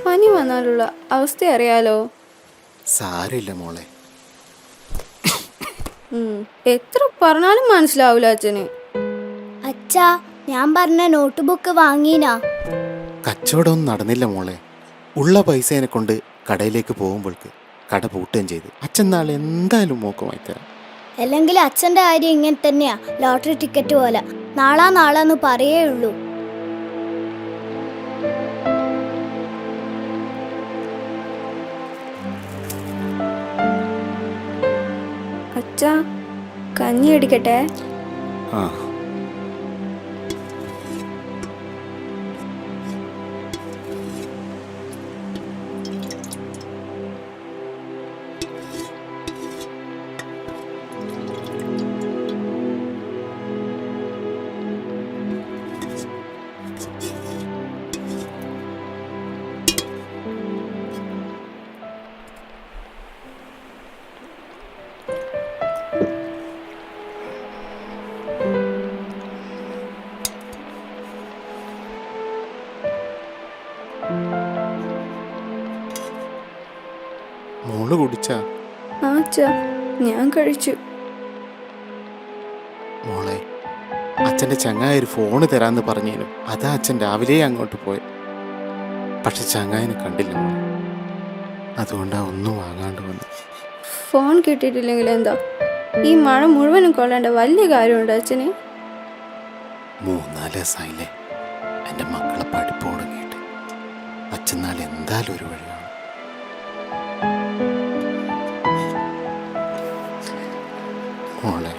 പനി വന്നാലുള്ള അവസ്ഥ അറിയാലോ. സാരില്ല മോളെ. എത്ര പറഞ്ഞാലും മനസ്സിലാവൂല അച്ഛന്. അച്ഛാ, ഞാൻ പറഞ്ഞ നോട്ട് ബുക്ക് വാങ്ങീനാ? കച്ചവടമൊന്നും നടന്നില്ല മോളെ. ഉള്ള പൈസേനെ കൊണ്ട് കടയിലേക്ക് പോകുമ്പോൾക്ക് കട പൂട്ടുകയും ചെയ്തു. അച്ഛൻ നാളെ എന്തായാലും മോക്ക് വാങ്ങിത്തരാം. അല്ലെങ്കിൽ അച്ഛൻ്റെ കാര്യം ഇങ്ങനെ തന്നെയാ, ലോട്ടറി ടിക്കറ്റ് പോലെ നാളാന്ന് പറയേ ഉള്ളൂ. അച്ഛാ, കഞ്ഞി അടിക്കട്ടെ? ആ, മോള് കുടിച്ചാ? ആ അച്ഛാ, ഞാൻ കഴിച്ചു. മോളെ, അച്ഛൻ്റെ ചങ്ങായി ഒരു ഫോണ് തരാമെന്ന് പറഞ്ഞേനു. അതാ അച്ഛൻ രാവിലെ അങ്ങോട്ട് പോയി. പക്ഷെ ചങ്ങായിനെ കണ്ടില്ല മോളെ. അതുകൊണ്ടാ ഒന്നും വാങ്ങാണ്ട് വന്നു. ഫോൺ കിട്ടിയിട്ടില്ലെങ്കിൽ എന്താ? ഈ മഴ മുഴുവനും കൊള്ളേണ്ട വലിയ കാര്യമുണ്ട് അച്ഛന്. 3-4 ദിവസമായില്ലേ എൻ്റെ മക്കളെ പഠിപ്പ് തുടങ്ങിയിട്ട്. അച്ഛൻ നാളെ എന്തായാലും ഒരു വഴി കാണും. മോളെ,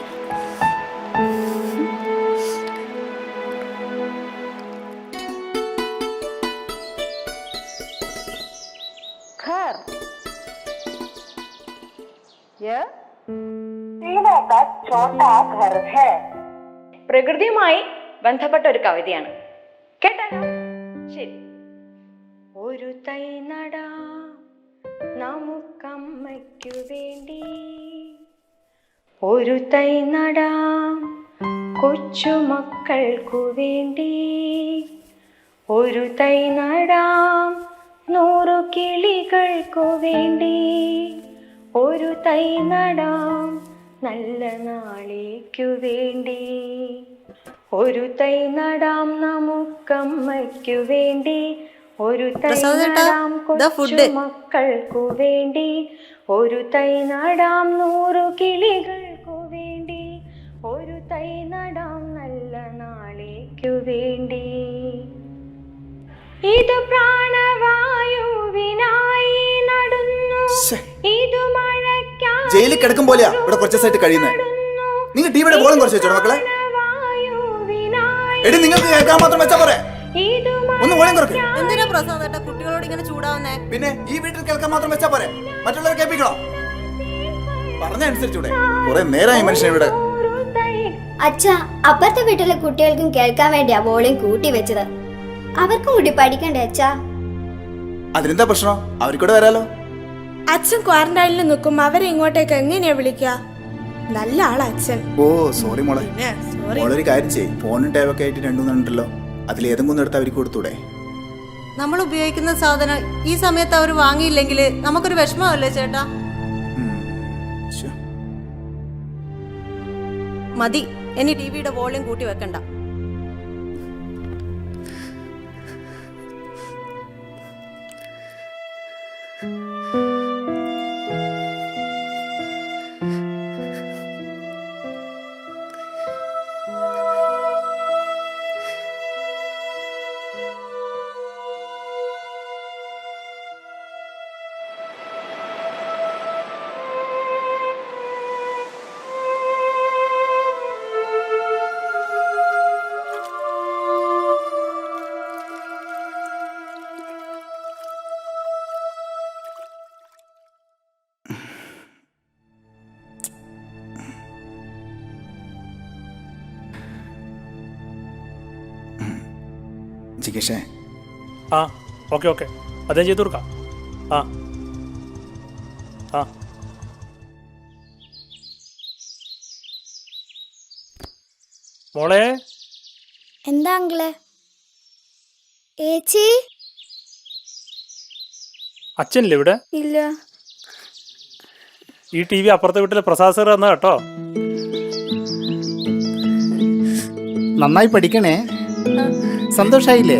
പ്രകൃതിയുമായി ബന്ധപ്പെട്ട ഒരു കവിതയാണ്. കേട്ടാലോ? ശരി. ഒരു തൈ നടാം നമുക്കമ്മയ്ക്കു വേണ്ടി, ഒരു തൈ നടാം കൊച്ചുമക്കൾക്കു വേണ്ടി, ഒരു തൈ നടാം 100 കിളികൾക്കു വേണ്ടി, ഒരു തൈ നടാം നല്ല നാളേക്കു വേണ്ടി, ഒരു തൈ നടാം നമുക്കമ്മയ്ക്കു വേണ്ടി, ഒരു തൈ നടാം കൊച്ചുമക്കൾക്കു വേണ്ടി, ഒരു തൈ നടാം 100 കിളികൾക്കു വേണ്ടി, ഒരു തൈ നടാം നല്ല നാളേക്കു വേണ്ടി. ഇത് പ്രാണവായുവിനായി നടുന്നു, ഇത് മഴയ്ക്കായി ജയിലിൽ കിടക്കും പോലെയാ ഇവിടെ കുറച്ച് ദിവസമായിട്ട് കഴിയുന്നത്. നിങ്ങൾ ടിവിയുടെ വോളിയം കുറച്ച് വെച്ചോ മക്കളെ. എടി, നിങ്ങൾക്ക് കേൾക്കാൻ മാത്രം വെച്ചാ പോരെ, ഒന്ന് വോളിയം കുറയ്ക്ക്. എന്തിനാ പ്രസാദേട്ടാ കുട്ടികളോട് ഇങ്ങനെ ചൂടാവുന്നേ? പിന്നെ ഈ വീട്ടിൽ കേൾക്കാൻ മാത്രം വെച്ചാ പോരെ, മറ്റുള്ളവരെ കേൾപ്പിക്കണോ? പറഞ്ഞ അനുസരിച്ചൂടെ? കുറെ നേരമായി മനുഷ്യൻ ഇവിടെ. അച്ഛാ, അപ്പുറത്തെ വീട്ടിലെ കുട്ടികൾക്കും കേൾക്കാൻ വേണ്ടിയാ വോളിയം കൂട്ടി വെച്ചത്. അവർക്കും കൂടി പഠിക്കണ്ടേ അച്ഛാ? അതിനെന്താ പ്രശ്നം? അവർക്കൂടെ വരാലോ. അച്ഛൻ ക്വാറന്റൈനിൽ നിൽക്കുമ്പോ അവരെ ഇങ്ങോട്ടേക്ക് എങ്ങനെയാ വിളിക്ക? നല്ല ആളാ അച്ഛൻ. ഓ സോറി മോളെ. മോളൊരു കാര്യം ചെയ്യും, ഫോണും ടേബൊക്കെ ആയിട്ട് 2-3 ഉണ്ടല്ലോ, അതിൽ ഏതെങ്കിലും ഒന്ന് എടുത്ത് അവർക്ക് കൊടുത്തൂടെ? നമ്മൾ ഉപയോഗിക്കുന്ന സാധനം ഈ സമയത്ത് അവർ വാങ്ങിയില്ലെങ്കിൽ നമുക്കൊരു വിഷമമല്ലേ ചേട്ടാ? മതി, ഇനി ടിവിയുടെ വോളിയം കൂട്ടി വെക്കണ്ട. ജിഗേഷേ. ആ ഓക്കെ ഓക്കെ, അതേ ചെയ്തു കൊടുക്കാം. ആ ആ മോളെ എന്താ അങ്കിളെ? ഏച്ചി അച്ഛനില്ലേ ഇവിടെ? ഇല്ല. ഈ ടി വി അപ്പുറത്തെ വീട്ടിലെ പ്രസാദ് സാർ തന്നാ കേട്ടോ. നന്നായി പഠിക്കണേ. സന്തോഷായില്ലേ?